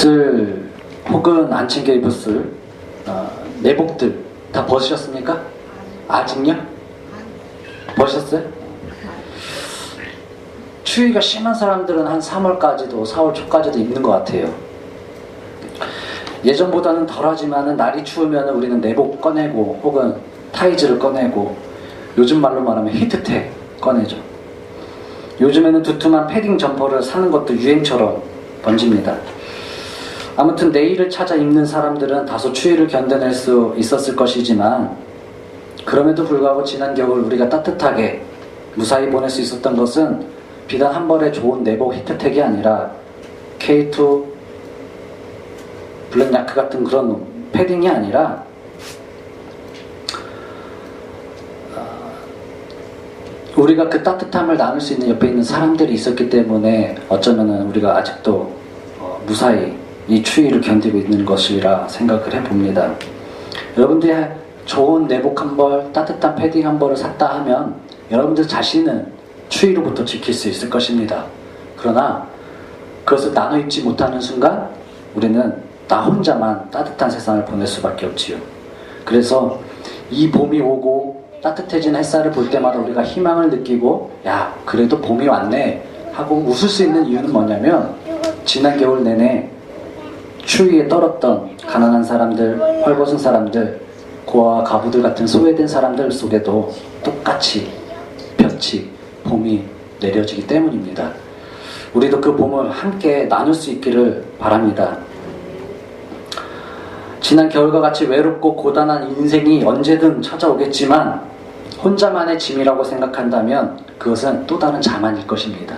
옷을 혹은 안 챙겨 입었을 내복들 다 벗으셨습니까? 아직요? 벗으셨어요? 추위가 심한 사람들은 한 3월까지도 4월 초까지도 입는 것 같아요. 예전보다는 덜하지만 날이 추우면 우리는 내복 꺼내고 혹은 타이즈를 꺼내고 요즘 말로 말하면 히트텍 꺼내죠. 요즘에는 두툼한 패딩 점퍼를 사는 것도 유행처럼 번집니다. 아무튼 내일을 찾아 입는 사람들은 다소 추위를 견뎌낼 수 있었을 것이지만 그럼에도 불구하고 지난 겨울 우리가 따뜻하게 무사히 보낼 수 있었던 것은 비단 한 벌의 좋은 내복 히트텍이 아니라 K2 블랙야크 같은 그런 패딩이 아니라 우리가 그 따뜻함을 나눌 수 있는 옆에 있는 사람들이 있었기 때문에 어쩌면 우리가 아직도 무사히 이 추위를 견디고 있는 것이라 생각을 해봅니다. 여러분들이 좋은 내복 한 벌, 따뜻한 패딩 한 벌을 샀다 하면 여러분들 자신은 추위로부터 지킬 수 있을 것입니다. 그러나 그것을 나눠 입지 못하는 순간 우리는 나 혼자만 따뜻한 세상을 보낼 수밖에 없지요. 그래서 이 봄이 오고 따뜻해진 햇살을 볼 때마다 우리가 희망을 느끼고 야 그래도 봄이 왔네 하고 웃을 수 있는 이유는 뭐냐면 지난 겨울 내내 추위에 떨었던 가난한 사람들, 헐벗은 사람들, 고아와 가부들 같은 소외된 사람들 속에도 똑같이 볕이 봄이 내려지기 때문입니다. 우리도 그 봄을 함께 나눌 수 있기를 바랍니다. 지난 겨울과 같이 외롭고 고단한 인생이 언제든 찾아오겠지만 혼자만의 짐이라고 생각한다면 그것은 또 다른 자만일 것입니다.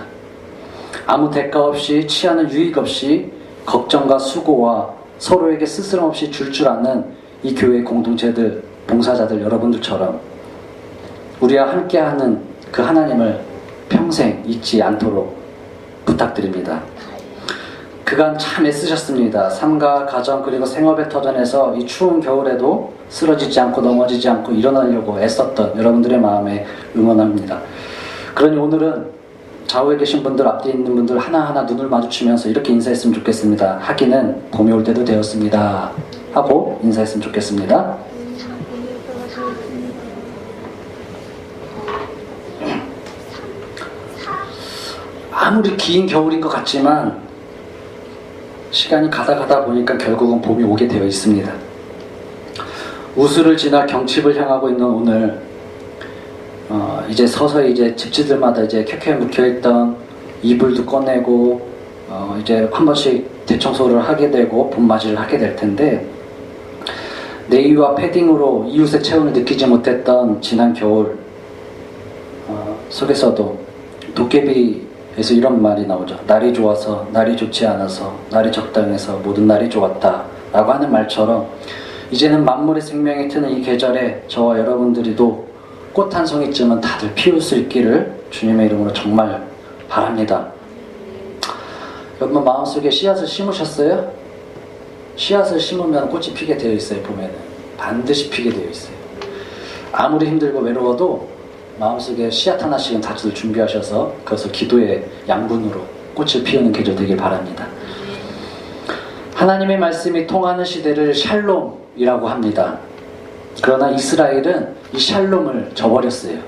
아무 대가 없이 취하는 유익 없이 걱정과 수고와 서로에게 스스럼 없이 줄 아는 이 교회 공동체들, 봉사자들 여러분들처럼 우리와 함께하는 그 하나님을 평생 잊지 않도록 부탁드립니다. 그간 참 애쓰셨습니다. 삶과 가정 그리고 생업의 터전에서 이 추운 겨울에도 쓰러지지 않고 넘어지지 않고 일어나려고 애썼던 여러분들의 마음에 응원합니다. 그러니 오늘은 좌우에 계신 분들, 앞뒤에 있는 분들 하나하나 눈을 마주치면서 이렇게 인사했으면 좋겠습니다. 하기는 봄이 올 때도 되었습니다. 하고 인사했으면 좋겠습니다. 아무리 긴 겨울인 것 같지만 시간이 가다 보니까 결국은 봄이 오게 되어 있습니다. 우수를 지나 경칩을 향하고 있는 오늘 이제 서서히 이제 집지들마다 이제 켜켜이 묵혀있던 이불도 꺼내고 이제 한 번씩 대청소를 하게 되고 봄맞이를 하게 될 텐데 내의와 패딩으로 이웃의 체온을 느끼지 못했던 지난 겨울 속에서도 도깨비에서 이런 말이 나오죠. 날이 좋아서, 날이 좋지 않아서, 날이 적당해서 모든 날이 좋았다 라고 하는 말처럼 이제는 만물의 생명이 트는 이 계절에 저와 여러분들이도 꽃 한 송이쯤은 다들 피울 수 있기를 주님의 이름으로 정말 바랍니다. 여러분 마음속에 씨앗을 심으셨어요? 씨앗을 심으면 꽃이 피게 되어 있어요. 봄에는 반드시 피게 되어 있어요. 아무리 힘들고 외로워도 마음속에 씨앗 하나씩은 다들 준비하셔서 그것을 기도의 양분으로 꽃을 피우는 계절 되길 바랍니다. 하나님의 말씀이 통하는 시대를 샬롬이라고 합니다. 그러나 이스라엘은 이 샬롬을 저버렸어요.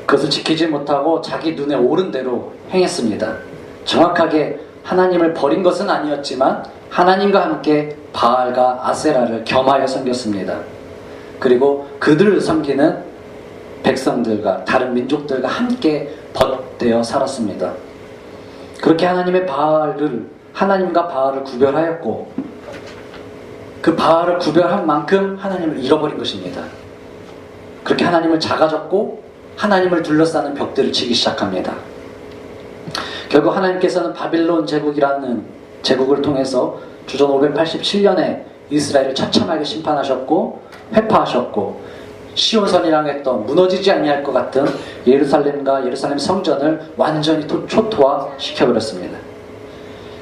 그것을 지키지 못하고 자기 눈에 오른 대로 행했습니다. 정확하게 하나님을 버린 것은 아니었지만 하나님과 함께 바알과 아세라를 겸하여 섬겼습니다. 그리고 그들을 섬기는 백성들과 다른 민족들과 함께 벗되어 살았습니다. 그렇게 하나님과 바알을 구별하였고 그 바알을 구별한 만큼 하나님을 잃어버린 것입니다. 그렇게 하나님을 작아졌고 하나님을 둘러싸는 벽들을 치기 시작합니다. 결국 하나님께서는 바빌론 제국이라는 제국을 통해서 주전 587년에 이스라엘을 처참하게 심판하셨고 회파하셨고 시온산이라고 했던 무너지지 아니할 것 같은 예루살렘과 예루살렘 성전을 완전히 초토화 시켜버렸습니다.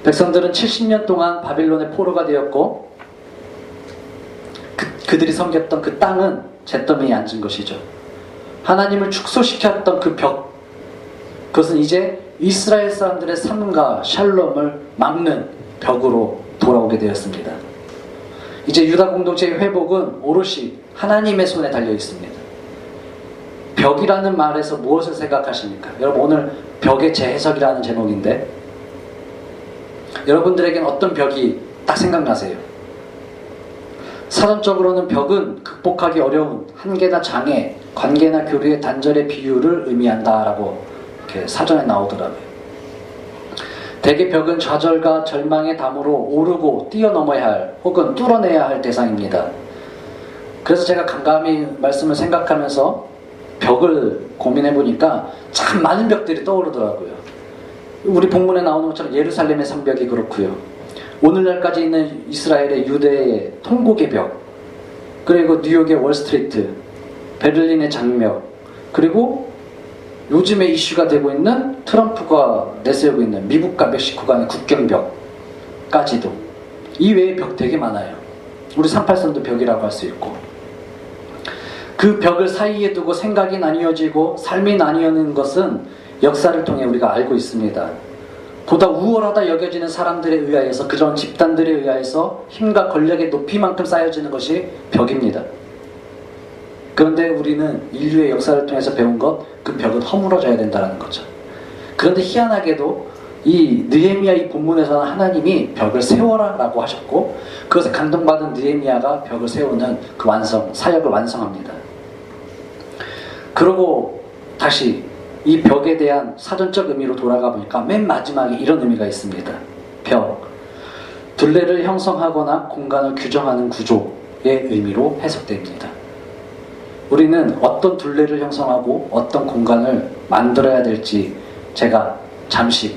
백성들은 70년 동안 바빌론의 포로가 되었고 그들이 섬겼던 그 땅은 잿더미에 앉은 것이죠. 하나님을 축소시켰던 그 벽, 그것은 이제 이스라엘 사람들의 삶과 샬롬을 막는 벽으로 돌아오게 되었습니다. 이제 유다 공동체의 회복은 오롯이 하나님의 손에 달려 있습니다. 벽이라는 말에서 무엇을 생각하십니까? 여러분, 오늘 벽의 재해석이라는 제목인데 여러분들에겐 어떤 벽이 딱 생각나세요? 사전적으로는 벽은 극복하기 어려운 한계나 장애, 관계나 교류의 단절의 비유를 의미한다라고 이렇게 사전에 나오더라고요. 대개 벽은 좌절과 절망의 담으로 오르고 뛰어넘어야 할 혹은 뚫어내야 할 대상입니다. 그래서 제가 깜깜이 말씀을 생각하면서 벽을 고민해보니까 참 많은 벽들이 떠오르더라고요. 우리 본문에 나오는 것처럼 예루살렘의 성벽이 그렇고요. 오늘날까지 있는 이스라엘의 유대의 통곡의 벽, 그리고 뉴욕의 월스트리트, 베를린의 장벽, 그리고 요즘에 이슈가 되고 있는 트럼프가 내세우고 있는 미국과 멕시코 간의 국경벽까지도. 이 외에 벽 되게 많아요. 우리 38선도 벽이라고 할 수 있고, 그 벽을 사이에 두고 생각이 나뉘어지고 삶이 나뉘어지는 것은 역사를 통해 우리가 알고 있습니다. 보다 우월하다 여겨지는 사람들에 의하여서, 그런 집단들에 의하여서 힘과 권력의 높이만큼 쌓여지는 것이 벽입니다. 그런데 우리는 인류의 역사를 통해서 배운 것, 그 벽은 허물어져야 된다는 거죠. 그런데 희한하게도 이 느헤미야 이 본문에서는 하나님이 벽을 세워라 라고 하셨고, 그것에 감동받은 느헤미야가 벽을 세우는 그 사역을 완성합니다. 그러고 다시 이 벽에 대한 사전적 의미로 돌아가 보니까 맨 마지막에 이런 의미가 있습니다. 벽, 둘레를 형성하거나 공간을 규정하는 구조의 의미로 해석됩니다. 우리는 어떤 둘레를 형성하고 어떤 공간을 만들어야 될지 제가 잠시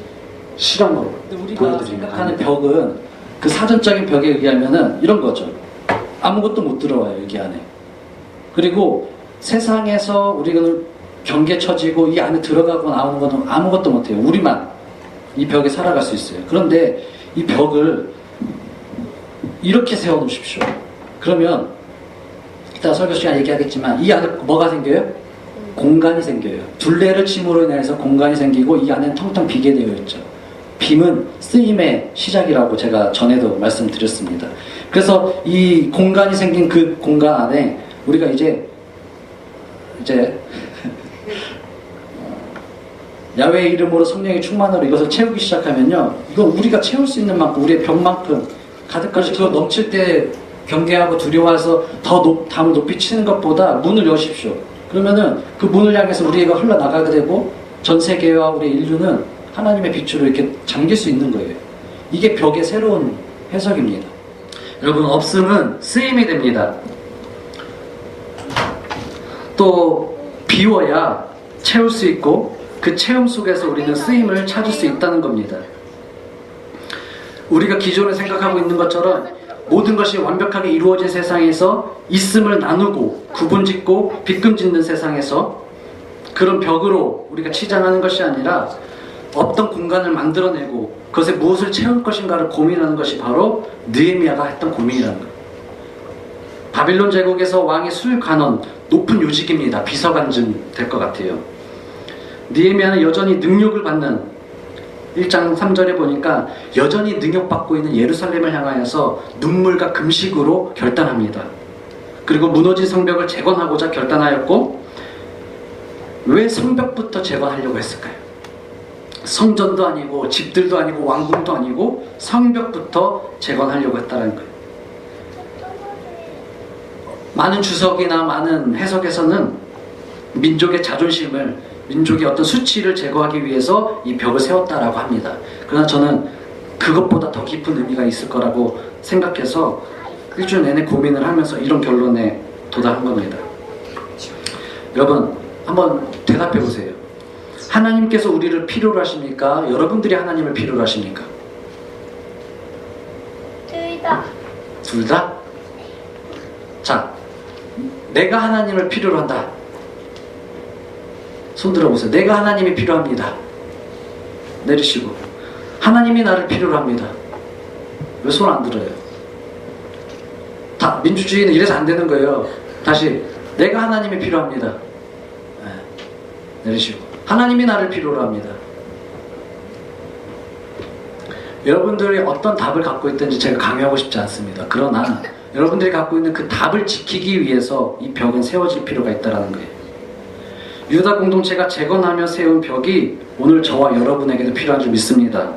실험으로 보여드리는 생각하는 벽은, 그 사전적인 벽에 의하면은 이런 거죠. 아무것도 못 들어와요, 여기 안에. 그리고 세상에서 우리는 경계 쳐지고 이 안에 들어가고 나오는 것은 아무것도 못해요. 우리만 이 벽에 살아갈 수 있어요. 그런데 이 벽을 이렇게 세워놓으십시오. 그러면 이따 설교 시간 얘기하겠지만 이 안에 뭐가 생겨요? 공간이 생겨요. 둘레를 침으로 인해서 공간이 생기고 이 안에는 텅텅 비게 되어 있죠. 빔은 쓰임의 시작이라고 제가 전에도 말씀드렸습니다. 그래서 이 공간이 생긴 그 공간 안에 우리가 이제 야훼의 이름으로 성령의 충만으로 이것을 채우기 시작하면요, 이거 우리가 채울 수 있는 만큼, 우리의 벽만큼 가득까지 그거 넘칠 때 경계하고 두려워해서 담을 높이 치는 것보다 문을 여십시오. 그러면은 그 문을 향해서 우리가 흘러나가게 되고 전 세계와 우리 인류는 하나님의 빛으로 이렇게 잠길 수 있는 거예요. 이게 벽의 새로운 해석입니다. 여러분, 없음은 쓰임이 됩니다. 또 비워야 채울 수 있고, 그 체험 속에서 우리는 쓰임을 찾을 수 있다는 겁니다. 우리가 기존에 생각하고 있는 것처럼 모든 것이 완벽하게 이루어진 세상에서 있음을 나누고 구분짓고 빗금짓는 세상에서 그런 벽으로 우리가 치장하는 것이 아니라 어떤 공간을 만들어내고 그것에 무엇을 채울 것인가를 고민하는 것이 바로 느헤미야가 했던 고민이라는 거예요. 바빌론 제국에서 왕의 술관원, 높은 요직입니다. 비서관쯤 될 것 같아요. 느헤미야는 여전히 능력을 받는, 1장 3절에 보니까 여전히 능력받고 있는 예루살렘을 향하여서 눈물과 금식으로 결단합니다. 그리고 무너진 성벽을 재건하고자 결단하였고, 왜 성벽부터 재건하려고 했을까요? 성전도 아니고 집들도 아니고 왕궁도 아니고 성벽부터 재건하려고 했다는 거예요. 많은 주석이나 많은 해석에서는 민족의 자존심을, 민족의 어떤 수치를 제거하기 위해서 이 벽을 세웠다라고 합니다. 그러나 저는 그것보다 더 깊은 의미가 있을 거라고 생각해서 일주일 내내 고민을 하면서 이런 결론에 도달한 겁니다. 여러분, 한번 대답해 보세요. 하나님께서 우리를 필요로 하십니까? 여러분들이 하나님을 필요로 하십니까? 둘 다. 둘 다? 자, 내가 하나님을 필요로 한다. 손 들어보세요. 내가 하나님이 필요합니다. 내리시고. 하나님이 나를 필요로 합니다. 왜 손 안 들어요? 다 민주주의는 이래서 안 되는 거예요. 다시. 내가 하나님이 필요합니다. 네. 내리시고. 하나님이 나를 필요로 합니다. 여러분들이 어떤 답을 갖고 있든지 제가 강요하고 싶지 않습니다. 그러나 여러분들이 갖고 있는 그 답을 지키기 위해서 이 벽은 세워질 필요가 있다는 거예요. 유다 공동체가 재건하며 세운 벽이 오늘 저와 여러분에게도 필요한 줄 믿습니다.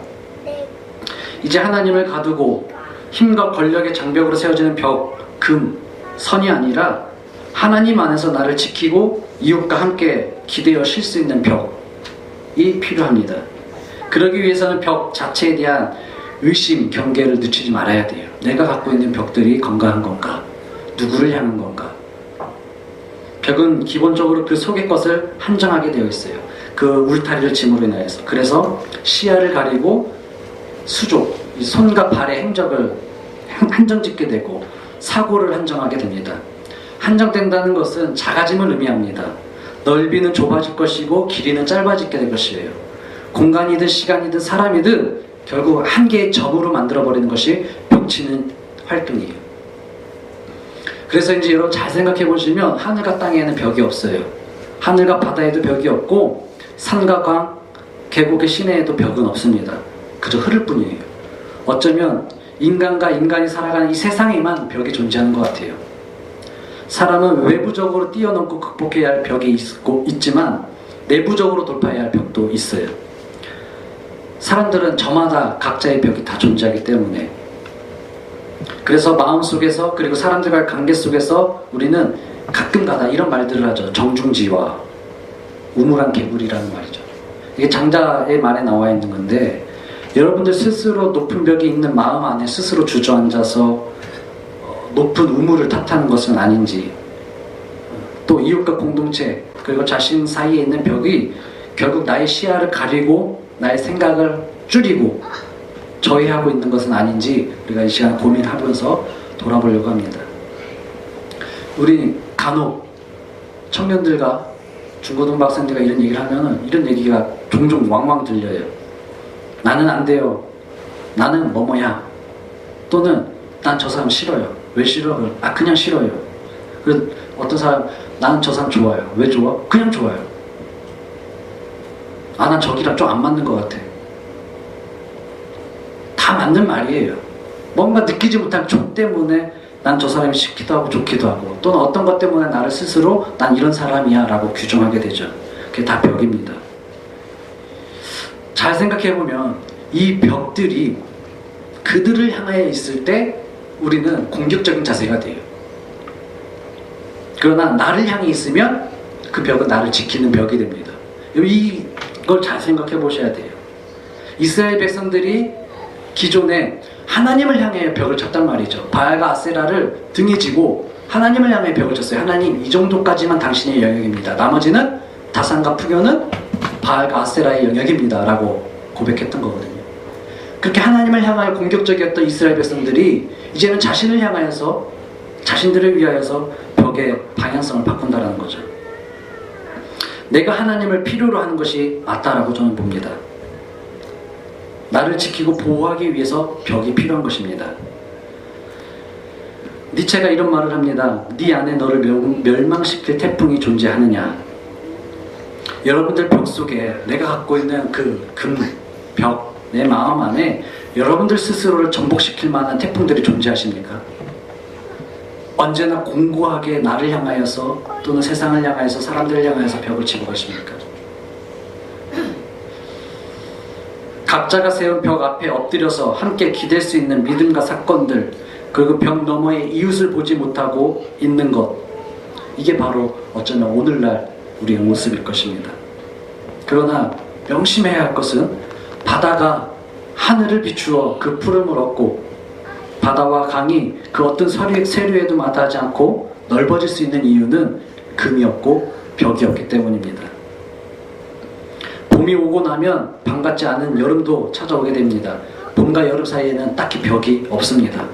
이제 하나님을 가두고 힘과 권력의 장벽으로 세워지는 벽, 금, 선이 아니라 하나님 안에서 나를 지키고 이웃과 함께 기대어 쉴 수 있는 벽이 필요합니다. 그러기 위해서는 벽 자체에 대한 의심, 경계를 늦추지 말아야 돼요. 내가 갖고 있는 벽들이 건강한 건가? 누구를 향한 건가? 벽은 기본적으로 그 속의 것을 한정하게 되어 있어요. 그 울타리를 짐으로 인하여서. 그래서 시야를 가리고 수족, 이 손과 발의 행적을 한정짓게 되고 사고를 한정하게 됩니다. 한정된다는 것은 작아짐을 의미합니다. 넓이는 좁아질 것이고 길이는 짧아지게 될 것이에요. 공간이든 시간이든 사람이든 결국 한 개의 점으로 만들어버리는 것이 벽치는 활동이에요. 그래서 이제 여러분 잘 생각해 보시면 하늘과 땅에는 벽이 없어요. 하늘과 바다에도 벽이 없고 산과 강, 계곡의 시내에도 벽은 없습니다. 그저 흐를 뿐이에요. 어쩌면 인간과 인간이 살아가는 이 세상에만 벽이 존재하는 것 같아요. 사람은 외부적으로 뛰어넘고 극복해야 할 벽이 있지만 내부적으로 돌파해야 할 벽도 있어요. 사람들은 저마다 각자의 벽이 다 존재하기 때문에, 그래서 마음속에서 그리고 사람들과의 관계 속에서 우리는 가끔가다 이런 말들을 하죠. 정중지와 우물안 개구리라는 말이죠. 이게 장자의 말에 나와 있는 건데, 여러분들 스스로 높은 벽이 있는 마음 안에 스스로 주저앉아서 높은 우물을 탓하는 것은 아닌지, 또 이웃과 공동체 그리고 자신 사이에 있는 벽이 결국 나의 시야를 가리고 나의 생각을 줄이고 저해하고 있는 것은 아닌지 우리가 이 시간 고민하면서 돌아보려고 합니다. 우리 간혹 청년들과 중고등부 학생들과 이런 얘기를 하면은 이런 얘기가 종종 왕왕 들려요. 나는 안 돼요. 나는 뭐뭐야. 또는 난 저 사람 싫어요. 왜 싫어? 그냥 싫어요. 그리고 어떤 사람 나는 저 사람 좋아요. 왜 좋아? 그냥 좋아요. 난 저기랑 좀 안 맞는 것 같아. 다 맞는 말이에요. 뭔가 느끼지 못한 촉 때문에 난 저 사람이 싫기도 하고 좋기도 하고, 또는 어떤 것 때문에 나를 스스로 난 이런 사람이야 라고 규정하게 되죠. 그게 다 벽입니다. 잘 생각해보면 이 벽들이 그들을 향해 있을 때 우리는 공격적인 자세가 돼요. 그러나 나를 향해 있으면 그 벽은 나를 지키는 벽이 됩니다. 이걸 잘 생각해 보셔야 돼요. 이스라엘 백성들이 기존에 하나님을 향해 벽을 쳤단 말이죠. 바알과 아세라를 등에 지고 하나님을 향해 벽을 쳤어요. 하나님, 이 정도까지만 당신의 영역입니다. 나머지는 다산과 푸교는 바알과 아세라의 영역입니다 라고 고백했던 거거든요. 그렇게 하나님을 향하여 공격적이었던 이스라엘 백성들이 이제는 자신을 향하여서, 자신들을 위하여서 벽의 방향성을 바꾼다라는 거죠. 내가 하나님을 필요로 하는 것이 맞다라고 저는 봅니다. 나를 지키고 보호하기 위해서 벽이 필요한 것입니다. 니체가 이런 말을 합니다. 네 안에 너를 멸망시킬 태풍이 존재하느냐. 여러분들 벽 속에 내가 갖고 있는 그 벽, 내 마음 안에 여러분들 스스로를 전복시킬 만한 태풍들이 존재하십니까? 언제나 공고하게 나를 향하여서 또는 세상을 향하여서 사람들을 향하여서 벽을 치고 가십니까? 각자가 세운 벽 앞에 엎드려서 함께 기댈 수 있는 믿음과 사건들, 그리고 벽 너머에 이웃을 보지 못하고 있는 것, 이게 바로 어쩌면 오늘날 우리의 모습일 것입니다. 그러나 명심해야 할 것은 바다가 하늘을 비추어 그 푸름을 얻고 바다와 강이 그 어떤 세류에도 마다하지 않고 넓어질 수 있는 이유는 금이 없고 벽이 없기 때문입니다. 봄이 오고 나면 반갑지 않은 여름도 찾아오게 됩니다. 봄과 여름 사이에는 딱히 벽이 없습니다.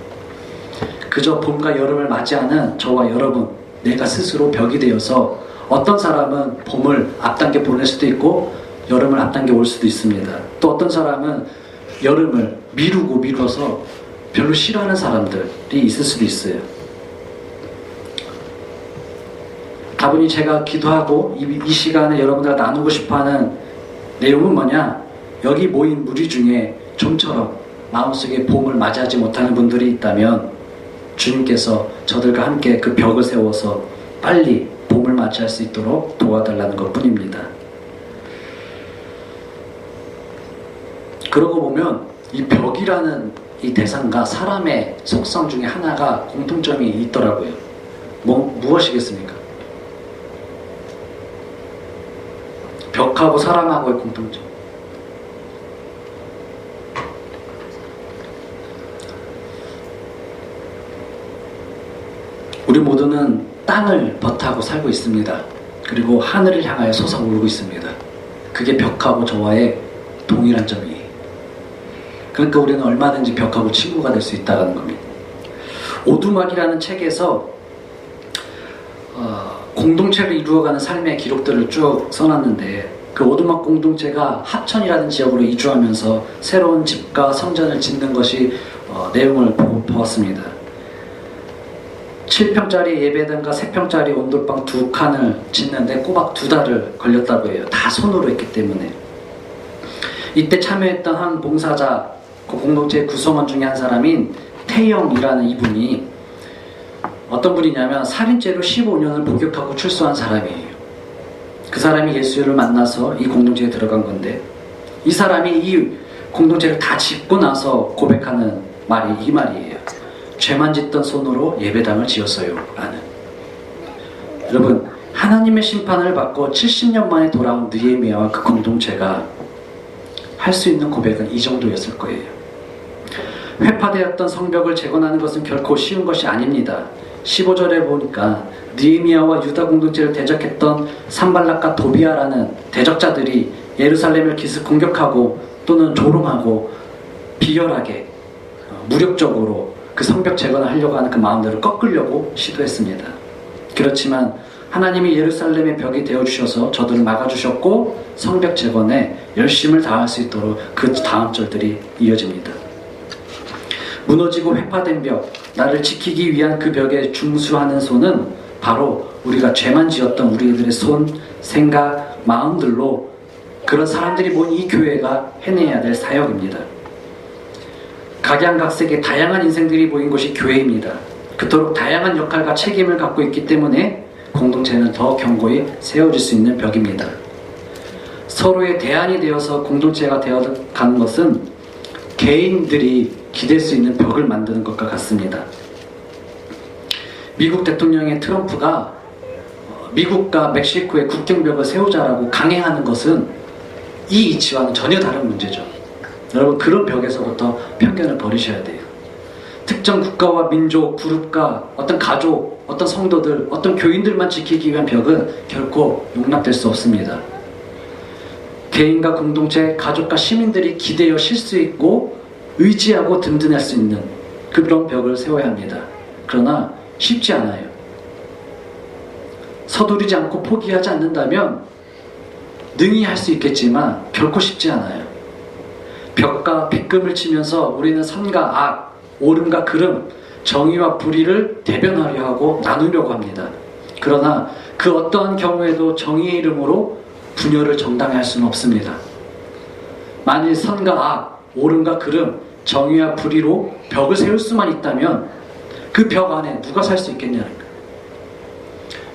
그저 봄과 여름을 맞이하는 저와 여러분, 내가 스스로 벽이 되어서 어떤 사람은 봄을 앞당겨 보낼 수도 있고 여름을 앞당겨 올 수도 있습니다. 또 어떤 사람은 여름을 미뤄서 별로 싫어하는 사람들이 있을 수도 있어요. 다분히 제가 기도하고 이 시간에 여러분들과 나누고 싶어하는 내용은 뭐냐? 여기 모인 무리 중에 좀처럼 마음속에 봄을 맞이하지 못하는 분들이 있다면 주님께서 저들과 함께 그 벽을 세워서 빨리 봄을 맞이할 수 있도록 도와달라는 것 뿐입니다. 그러고 보면 이 벽이라는 이 대상과 사람의 속성 중에 하나가 공통점이 있더라고요. 무엇이겠습니까? 벽하고 사람하고의 공통점. 우리 모두는 땅을 버타고 살고 있습니다. 그리고 하늘을 향하여 솟아오르고 있습니다. 그게 벽하고 저와의 동일한 점이에요. 그러니까 우리는 얼마든지 벽하고 친구가 될 수 있다는 겁니다. 오두막이라는 책에서 공동체를 이루어가는 삶의 기록들을 쭉 써놨는데, 그 오두막 공동체가 합천이라는 지역으로 이주하면서 새로운 집과 성전을 짓는 것이 내용을 보았습니다. 7평짜리 예배당과 3평짜리 온돌방 2칸을 짓는데 꼬박 2달을 걸렸다고 해요. 다 손으로 했기 때문에. 이때 참여했던 한 봉사자, 그 공동체의 구성원 중에 한 사람인 태영이라는 이분이 어떤 분이냐면 살인죄로 15년을 복역하고 출소한 사람이에요. 그 사람이 예수를 만나서 이 공동체에 들어간 건데, 이 사람이 이 공동체를 다 짓고 나서 고백하는 말이 이 말이에요. 죄만 짓던 손으로 예배당을 지었어요 라는. 여러분, 하나님의 심판을 받고 70년 만에 돌아온 느헤미야와 그 공동체가 할 수 있는 고백은 이 정도였을 거예요. 회파되었던 성벽을 재건하는 것은 결코 쉬운 것이 아닙니다. 15절에 보니까 느헤미야와 유다 공동체를 대적했던 산발락과 도비아라는 대적자들이 예루살렘을 기습 공격하고 또는 조롱하고 비열하게 무력적으로 그 성벽 재건을 하려고 하는 그 마음들을 꺾으려고 시도했습니다. 그렇지만 하나님이 예루살렘의 벽이 되어주셔서 저들을 막아주셨고 성벽 재건에 열심을 다할 수 있도록 그 다음 절들이 이어집니다. 무너지고 회파된 벽, 나를 지키기 위한 그 벽에 중수하는 손은 바로 우리가 죄만 지었던 우리들의 손, 생각, 마음들로 그런 사람들이 모인 이 교회가 해내야 될 사역입니다. 각양각색의 다양한 인생들이 모인 곳이 교회입니다. 그토록 다양한 역할과 책임을 갖고 있기 때문에 공동체는 더 견고히 세워질 수 있는 벽입니다. 서로의 대안이 되어서 공동체가 되어가는 것은 개인들이 기댈 수 있는 벽을 만드는 것과 같습니다. 미국 대통령의 트럼프가 미국과 멕시코의 국경벽을 세우자라고 강행하는 것은 이 이치와는 전혀 다른 문제죠. 여러분, 그런 벽에서부터 편견을 버리셔야 돼요. 특정 국가와 민족, 그룹과 어떤 가족, 어떤 성도들, 어떤 교인들만 지키기 위한 벽은 결코 용납될 수 없습니다. 개인과 공동체, 가족과 시민들이 기대어 쉴 수 있고 의지하고 든든할 수 있는 그런 벽을 세워야 합니다. 그러나 쉽지 않아요. 서두르지 않고 포기하지 않는다면 능히 할 수 있겠지만 결코 쉽지 않아요. 벽과 빗금을 치면서 우리는 선과 악, 옳음과 그름, 정의와 불의를 대변하려 하고 나누려고 합니다. 그러나 그 어떠한 경우에도 정의의 이름으로 분열을 정당히 할 수는 없습니다. 만일 선과 악, 옳음과 그름, 정의와 불의로 벽을 세울 수만 있다면 그 벽 안에 누가 살 수 있겠냐는 거예요.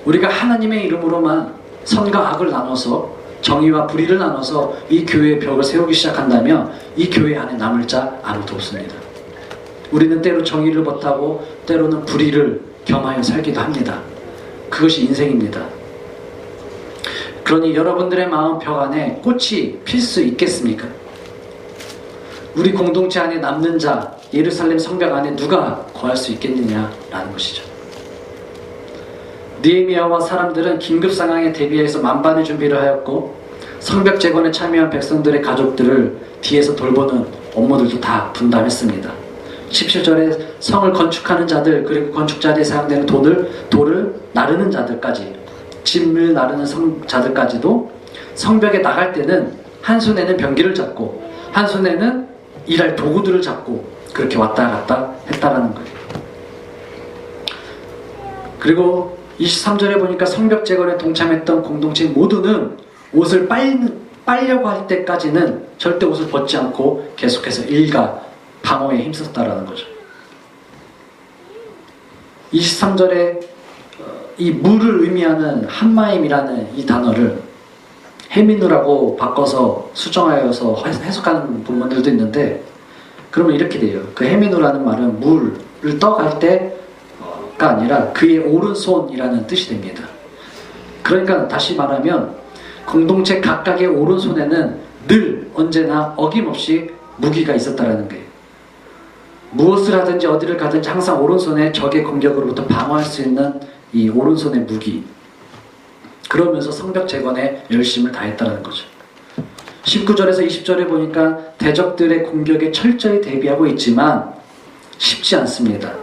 우리가 하나님의 이름으로만 선과 악을 나눠서 정의와 불의를 나눠서 이 교회의 벽을 세우기 시작한다면 이 교회 안에 남을 자 아무도 없습니다. 우리는 때로 정의를 못하고 때로는 불의를 겸하여 살기도 합니다. 그것이 인생입니다. 그러니 여러분들의 마음 벽 안에 꽃이 필 수 있겠습니까? 우리 공동체 안에 남는 자, 예루살렘 성벽 안에 누가 거할 수 있겠느냐라는 것이죠. 느헤미야와 사람들은 긴급 상황에 대비해서 만반의 준비를 하였고 성벽 재건에 참여한 백성들의 가족들을 뒤에서 돌보는 업무들도 다 분담했습니다. 17절에 성을 건축하는 자들, 그리고 건축자들에 사용되는 돌을 나르는 자들까지, 짐을 나르는 자들까지도 성벽에 나갈 때는 한 손에는 병기를 잡고 한 손에는 일할 도구들을 잡고 그렇게 왔다 갔다 했다라는 거예요. 그리고 23절에 보니까 성벽 재건에 동참했던 공동체 모두는 옷을 빨려고 할 때까지는 절대 옷을 벗지 않고 계속해서 일과 방어에 힘썼다라는 거죠. 23절에 이 물을 의미하는 한마임이라는 이 단어를 헤미누라고 바꿔서 수정하여서 해석하는 부분들도 있는데, 그러면 이렇게 돼요. 그 헤미누라는 말은 물을 떠갈 때가 아니라 그의 오른손이라는 뜻이 됩니다. 그러니까 다시 말하면 공동체 각각의 오른손에는 늘 언제나 어김없이 무기가 있었다라는 거예요. 무엇을 하든지 어디를 가든지 항상 오른손에 적의 공격으로부터 방어할 수 있는 이 오른손의 무기, 그러면서 성벽 재건에 열심을 다했다는 거죠. 19절에서 20절에 보니까 대적들의 공격에 철저히 대비하고 있지만 쉽지 않습니다.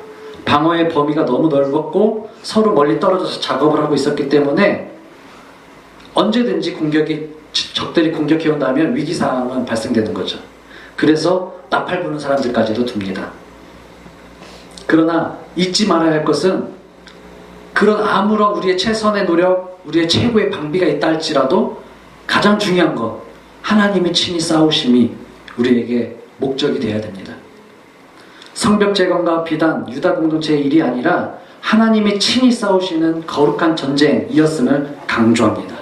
방어의 범위가 너무 넓었고 서로 멀리 떨어져서 작업을 하고 있었기 때문에 언제든지 적들이 공격해온다면 위기상황은 발생되는 거죠. 그래서 나팔 부는 사람들까지도 둡니다. 그러나 잊지 말아야 할 것은, 그런 아무런 우리의 최선의 노력, 우리의 최고의 방비가 있다 할지라도 가장 중요한 것, 하나님이 친히 싸우심이 우리에게 목적이 되어야 됩니다. 성벽 재건과 비단 유다 공동체의 일이 아니라 하나님이 친히 싸우시는 거룩한 전쟁이었음을 강조합니다.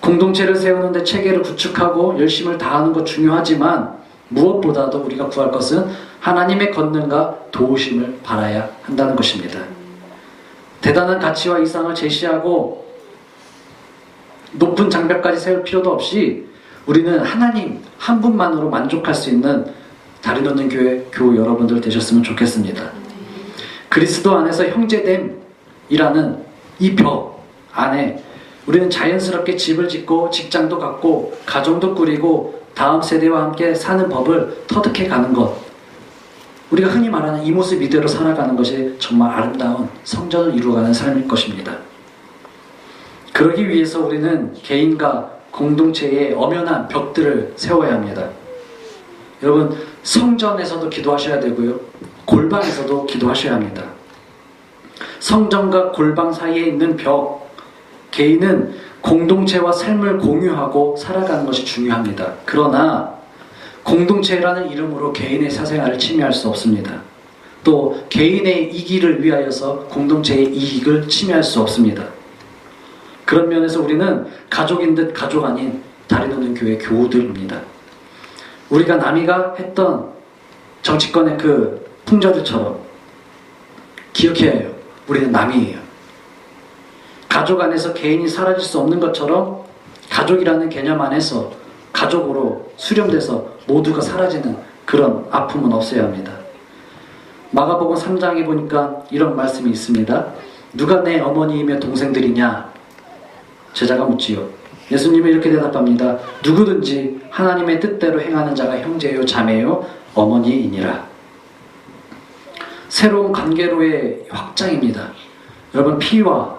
공동체를 세우는데 체계를 구축하고 열심을 다하는 것 중요하지만 무엇보다도 우리가 구할 것은 하나님의 권능과 도우심을 바라야 한다는 것입니다. 대단한 가치와 이상을 제시하고 높은 장벽까지 세울 필요도 없이 우리는 하나님 한 분만으로 만족할 수 있는 다리 놓는 교회 교우 여러분들 되셨으면 좋겠습니다. 그리스도 안에서 형제됨이라는 이 벽 안에 우리는 자연스럽게 집을 짓고 직장도 갖고 가정도 꾸리고 다음 세대와 함께 사는 법을 터득해 가는 것, 우리가 흔히 말하는 이 모습 이대로 살아가는 것이 정말 아름다운 성전을 이루어가는 삶일 것입니다. 그러기 위해서 우리는 개인과 공동체의 엄연한 벽들을 세워야 합니다. 여러분, 성전에서도 기도하셔야 되고요, 골방에서도 기도하셔야 합니다. 성전과 골방 사이에 있는 벽, 개인은 공동체와 삶을 공유하고 살아가는 것이 중요합니다. 그러나 공동체라는 이름으로 개인의 사생활을 침해할 수 없습니다. 또 개인의 이기를 위하여서 공동체의 이익을 침해할 수 없습니다. 그런 면에서 우리는 가족인 듯 가족 아닌 다리 놓는 교회 교우들입니다. 우리가 남이가 했던 정치권의 그 풍자들처럼 기억해야 해요. 우리는 남이에요. 가족 안에서 개인이 사라질 수 없는 것처럼 가족이라는 개념 안에서 가족으로 수렴돼서 모두가 사라지는 그런 아픔은 없어야 합니다. 마가복음 3장에 보니까 이런 말씀이 있습니다. 누가 내 어머니이며 동생들이냐? 제자가 묻지요. 예수님이 이렇게 대답합니다. 누구든지 하나님의 뜻대로 행하는 자가 형제요 자매요 어머니이니라. 새로운 관계로의 확장입니다. 여러분, 피와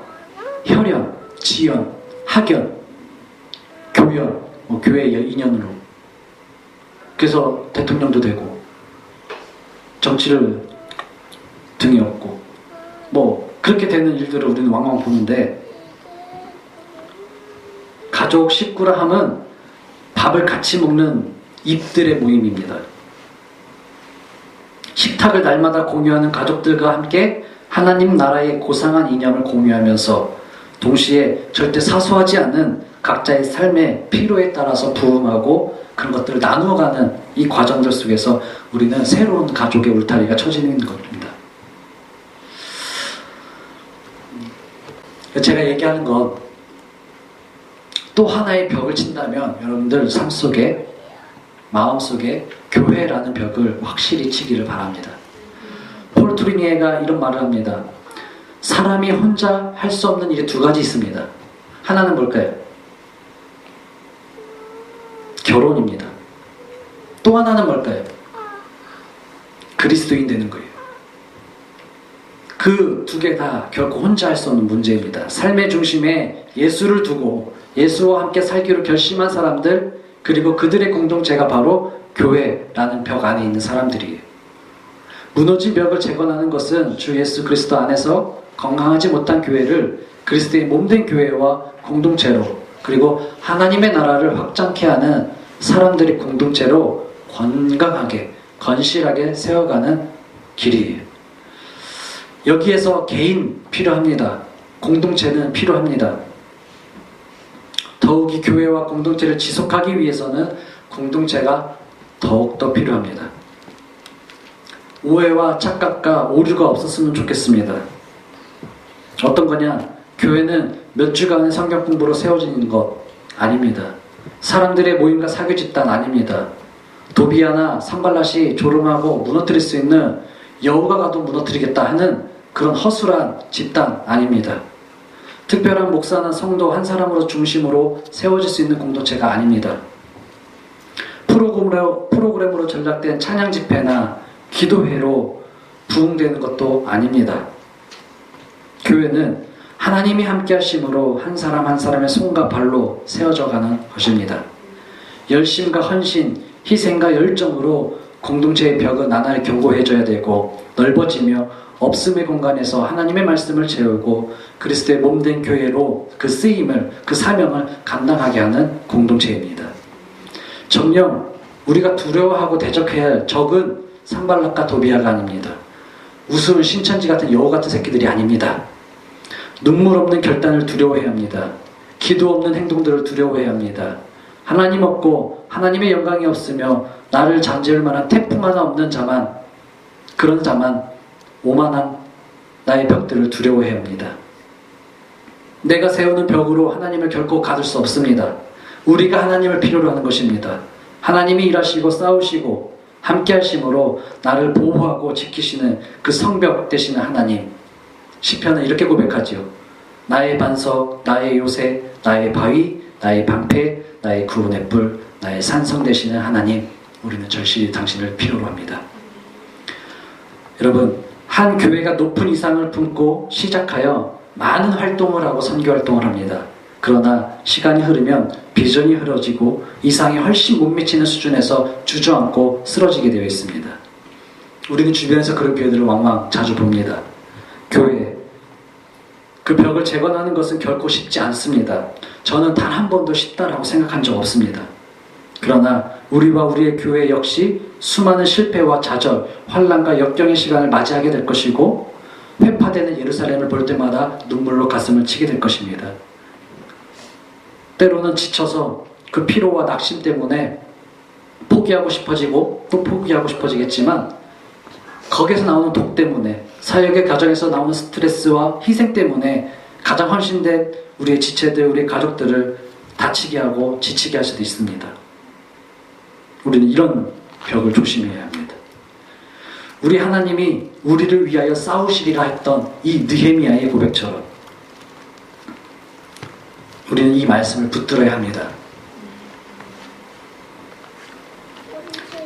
혈연, 지연, 학연, 교연, 교회 인연으로, 그래서 대통령도 되고 정치를 등에 업고 그렇게 되는 일들을 우리는 왕왕 보는데, 가족 식구라 함은 밥을 같이 먹는 입들의 모임입니다. 식탁을 날마다 공유하는 가족들과 함께 하나님 나라의 고상한 이념을 공유하면서 동시에 절대 사소하지 않은 각자의 삶의 필요에 따라서 부응하고 그런 것들을 나누어가는 이 과정들 속에서 우리는 새로운 가족의 울타리가 쳐지는 겁니다. 제가 얘기하는 건 또 하나의 벽을 친다면 여러분들 삶 속에, 마음 속에 교회라는 벽을 확실히 치기를 바랍니다. 폴 트리니에가 이런 말을 합니다. 사람이 혼자 할 수 없는 일이 두 가지 있습니다. 하나는 뭘까요? 결혼입니다. 또 하나는 뭘까요? 그리스도인 되는 거예요. 그 두 개 다 결코 혼자 할 수 없는 문제입니다. 삶의 중심에 예수를 두고 예수와 함께 살기로 결심한 사람들, 그리고 그들의 공동체가 바로 교회라는 벽 안에 있는 사람들이에요. 무너진 벽을 재건하는 것은 주 예수 그리스도 안에서 건강하지 못한 교회를 그리스도의 몸된 교회와 공동체로, 그리고 하나님의 나라를 확장케 하는 사람들의 공동체로 건강하게 건실하게 세워가는 길이에요. 여기에서 개인 필요합니다. 공동체는 필요합니다. 더욱이 교회와 공동체를 지속하기 위해서는 공동체가 더욱더 필요합니다. 오해와 착각과 오류가 없었으면 좋겠습니다. 어떤 거냐? 교회는 몇 주간의 성경 공부로 세워지는 것 아닙니다. 사람들의 모임과 사교 집단 아닙니다. 도비아나 산발랏이 조롱하고 무너뜨릴 수 있는 여우가 가도 무너뜨리겠다 하는 그런 허술한 집단 아닙니다. 특별한 목사나 성도 한 사람으로 중심으로 세워질 수 있는 공동체가 아닙니다. 프로그램으로 전략된 찬양 집회나 기도회로 부흥되는 것도 아닙니다. 교회는 하나님이 함께 하심으로 한 사람 한 사람의 손과 발로 세워져 가는 것입니다. 열심과 헌신, 희생과 열정으로 공동체의 벽은 나날이 견고해져야 되고 넓어지며 없음의 공간에서 하나님의 말씀을 채우고 그리스도의 몸된 교회로 그 쓰임을, 그 사명을 감당하게 하는 공동체입니다. 정녕 우리가 두려워하고 대적해야 할 적은 산발랏과 도비아가 아닙니다. 우스운 신천지 같은 여우 같은 새끼들이 아닙니다. 눈물 없는 결단을 두려워해야 합니다. 기도 없는 행동들을 두려워해야 합니다. 하나님 없고 하나님의 영광이 없으며 나를 잠재울 만한 태풍 하나 없는 자만, 그런 자만 오만한 나의 벽들을 두려워해야 합니다. 내가 세우는 벽으로 하나님을 결코 가둘 수 없습니다. 우리가 하나님을 필요로 하는 것입니다. 하나님이 일하시고 싸우시고 함께 하심으로 나를 보호하고 지키시는 그 성벽 되시는 하나님. 시편은 이렇게 고백하지요. 나의 반석, 나의 요새, 나의 바위, 나의 방패, 나의 구원의 뿔, 나의 산성 되시는 하나님. 우리는 절실히 당신을 필요로 합니다. 여러분, 한 교회가 높은 이상을 품고 시작하여 많은 활동을 하고 선교 활동을 합니다. 그러나 시간이 흐르면 비전이 흐려지고 이상이 훨씬 못 미치는 수준에서 주저앉고 쓰러지게 되어 있습니다. 우리는 주변에서 그런 교회들을 왕왕 자주 봅니다. 교회, 그 벽을 재건하는 것은 결코 쉽지 않습니다. 저는 단 한 번도 쉽다라고 생각한 적 없습니다. 그러나 우리와 우리의 교회 역시 수많은 실패와 좌절, 환난과 역경의 시간을 맞이하게 될 것이고 회파되는 예루살렘을 볼 때마다 눈물로 가슴을 치게 될 것입니다. 때로는 지쳐서 그 피로와 낙심 때문에 포기하고 싶어지고 또 포기하고 싶어지겠지만 거기에서 나오는 독 때문에, 사역의 과정에서 나오는 스트레스와 희생 때문에 가장 헌신된 우리의 지체들, 우리의 가족들을 다치게 하고 지치게 할 수도 있습니다. 우리는 이런 벽을 조심해야 합니다. 우리 하나님이 우리를 위하여 싸우시리라 했던 이 느헤미야의 고백처럼 우리는 이 말씀을 붙들어야 합니다.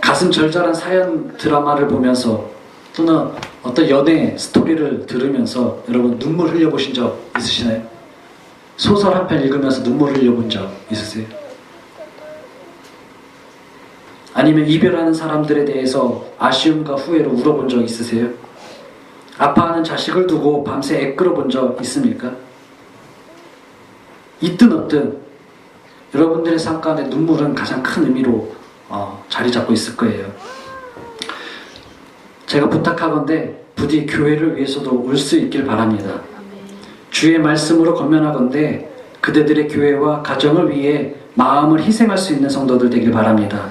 가슴 절절한 사연 드라마를 보면서 또는 어떤 연애 스토리를 들으면서 여러분 눈물 흘려보신 적 있으시나요? 소설 한 편 읽으면서 눈물 흘려본 적 있으세요? 아니면 이별하는 사람들에 대해서 아쉬움과 후회로 울어본 적 있으세요? 아파하는 자식을 두고 밤새 애끓어 본 적 있습니까? 있든 없든 여러분들의 삶 가운데 눈물은 가장 큰 의미로 자리 잡고 있을 거예요. 제가 부탁하건대 부디 교회를 위해서도 울 수 있길 바랍니다. 주의 말씀으로 권면하건대 그대들의 교회와 가정을 위해 마음을 희생할 수 있는 성도들 되길 바랍니다.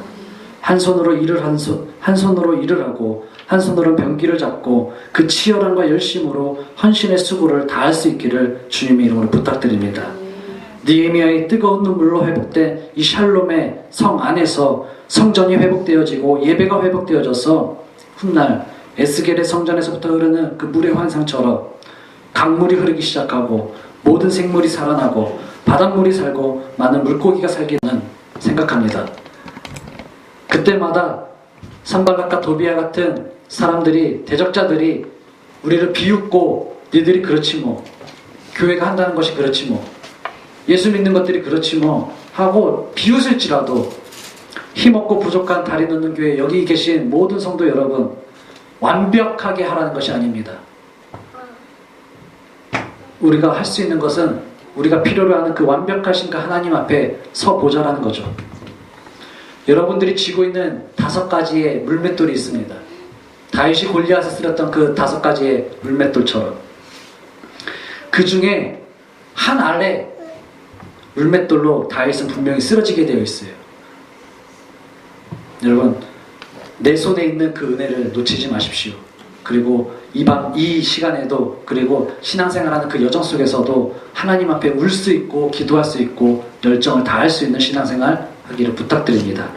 한 손으로 일을 한 손으로 일을 하고 한 손으로 병기를 잡고 그 치열함과 열심으로 헌신의 수고를 다할 수 있기를 주님의 이름으로 부탁드립니다. 느헤미야의 뜨거운 눈물로 회복된 이 샬롬의 성 안에서 성전이 회복되어지고 예배가 회복되어져서 훗날 에스겔의 성전에서부터 흐르는 그 물의 환상처럼 강물이 흐르기 시작하고 모든 생물이 살아나고 바닷물이 살고 많은 물고기가 살기는 생각합니다. 그때마다 산발랏과 도비아 같은 사람들이, 대적자들이 우리를 비웃고 니들이 그렇지 뭐, 교회가 한다는 것이 그렇지 뭐, 예수 믿는 것들이 그렇지 뭐 하고 비웃을지라도 힘없고 부족한 다리 놓는 교회 여기 계신 모든 성도 여러분, 완벽하게 하라는 것이 아닙니다. 우리가 할 수 있는 것은 우리가 필요로 하는 그 완벽하신 그 하나님 앞에 서 보자라는 거죠. 여러분들이 쥐고 있는 5가지의 물맷돌이 있습니다. 다윗이 골리앗을 쓰렸던 그 5가지의 물맷돌처럼 그 중에 한 알의 물맷돌로 다윗은 분명히 쓰러지게 되어 있어요. 여러분, 내 손에 있는 그 은혜를 놓치지 마십시오. 그리고 이 시간에도, 그리고 신앙생활하는 그 여정 속에서도 하나님 앞에 울 수 있고 기도할 수 있고 열정을 다할 수 있는 신앙생활 하기를 부탁드립니다.